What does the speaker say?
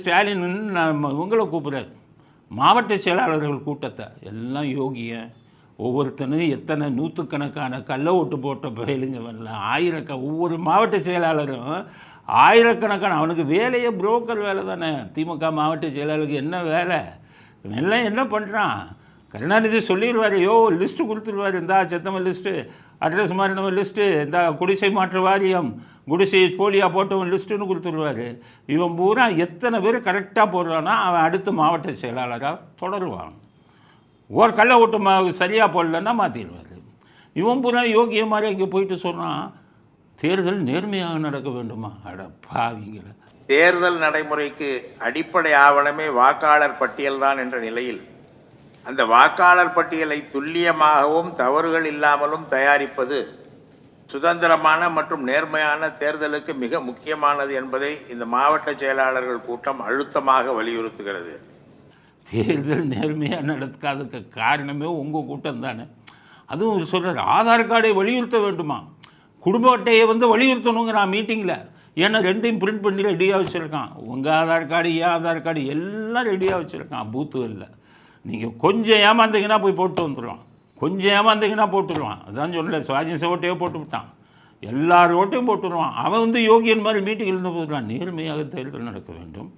ஸ்டாலின் இவங்களை கூப்பிட்றாரு, மாவட்ட செயலாளர்கள் கூட்டத்தை எல்லாம் யோகிய ஒவ்வொருத்தனும் எத்தனை நூற்றுக்கணக்கான கள்ள ஓட்டு போட்ட பயலுங்க வரல, ஒவ்வொரு மாவட்ட செயலாளரும் ஆயிரக்கணக்கான, அவனுக்கு வேலையே புரோக்கர் வேலை தானே. திமுக மாவட்ட செயலாளருக்கு என்ன வேலை? எல்லாம் என்ன பண்ணுறான்? கருணாநிதி சொல்லிடுவார், லிஸ்ட்டு கொடுத்துருவார், இந்தா செத்தவன் லிஸ்ட்டு, அட்ரஸ் மாறினவன் லிஸ்ட்டு, இந்த குடிசை மாற்று வாரியம், குடிசை போலியாக போட்டவன் லிஸ்ட்டுன்னு கொடுத்துருவார். இவன் பூரா எத்தனை பேர் கரெக்டாக போடுறான்னா அவன் அடுத்த மாவட்ட செயலாளராக தொடருவான். ஒரு கள்ள ஓட்டு சரியாக போடலன்னா மாற்றிடுவார். இவன் பூரா யோகிய மாதிரி இங்கே போயிட்டு சொன்னான், தேர்தல் நேர்மையாக நடக்க வேண்டுமா? அட பாவிங்கள, தேர்தல் நடைமுறைக்கு அடிப்படை ஆவணமே வாக்காளர் பட்டியல்தான் என்ற நிலையில் அந்த வாக்காளர் பட்டியலை துல்லியமாகவும் தவறுகள் இல்லாமலும் தயாரிப்பது சுதந்திரமான மற்றும் நேர்மையான தேர்தலுக்கு மிக முக்கியமானது என்பதை இந்த மாவட்ட செயலாளர்கள் கூட்டம் அழுத்தமாக வலியுறுத்துகிறது. தேர்தல் நேர்மையாக நடக்காததுக்கு காரணமே உங்கள் கூட்டம் தானே. அதுவும் சொல்கிறார், ஆதார் கார்டை வலியுறுத்த வேண்டுமா, குடும்ப அட்டையை வலியுறுத்தணுங்க நான் மீட்டிங்கில். ஏன்னா ரெண்டையும் பிரிண்ட் பண்ணி ரெடியாக வச்சுருக்கான். உங்கள் ஆதார் கார்டு, என் ஆதார் கார்டு எல்லாம் ரெடியாக வச்சுருக்கான் பூத்துகளில். நீங்கள் கொஞ்சம் ஏமாந்தீங்கன்னா போய் போட்டு வந்துடுவான், கொஞ்சம் ஏமாந்தீங்கன்னா போட்டுருவான். அதான் சொல்லலை, சுவாஜின் ஓட்டையோ போட்டு விட்டான், எல்லார் ஓட்டையும் போட்டுருவான். அவன் யோகியன் மாதிரி மீட்டிங்கில் இருந்து போட்டுருவான். நேர்மையாக தேர்தல் நடக்க வேண்டும்.